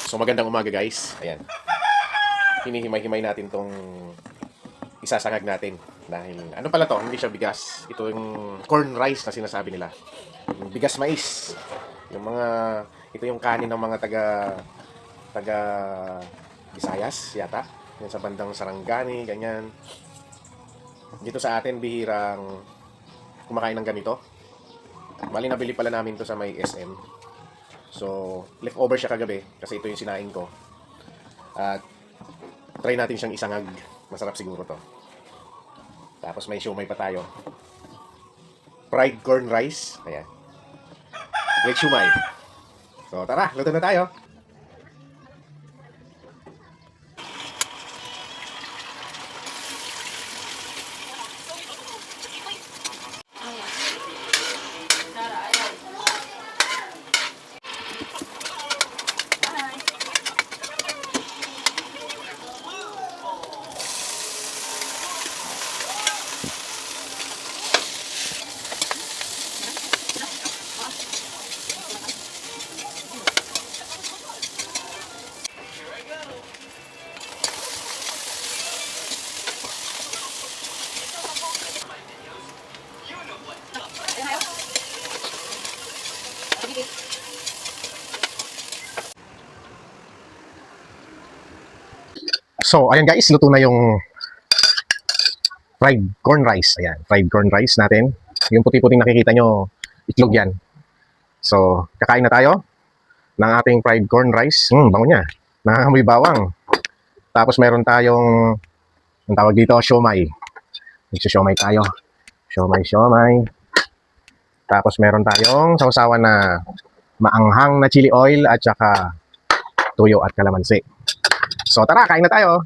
So magandang umaga guys. Ayan. Hinihimay-himay natin tong isasangag natin. Dahil ano pala to, hindi siya bigas. Ito yung corn rice na sinasabi nila. Yung bigas mais. Yung mga, ito yung kanin ng mga taga Visayas yata. Yan sa bandang Sarangani, ganyan. Dito sa atin, bihirang kumakain ng ganito. Bali nabili pala namin to sa may SM. So, leftover siya kagabi kasi ito yung sinaing ko. At try natin siyang isangag. Masarap siguro to. Tapos may siomay pa tayo. Fried corn rice. Ayan. With siomay. So, tara, luto na tayo. So, ayan guys, luto na yung fried corn rice. Ayan, fried corn rice natin. Yung puti-puting nakikita nyo, itlog yan. So, kakain na tayo ng ating fried corn rice. Bango niya. Nakakamoy bawang. Tapos meron tayong, ang tawag dito, siomay. Siomay tayo. Siomay. Tapos meron tayong sausawan na maanghang na chili oil at saka tuyo at kalamansi. So tara, kain na tayo.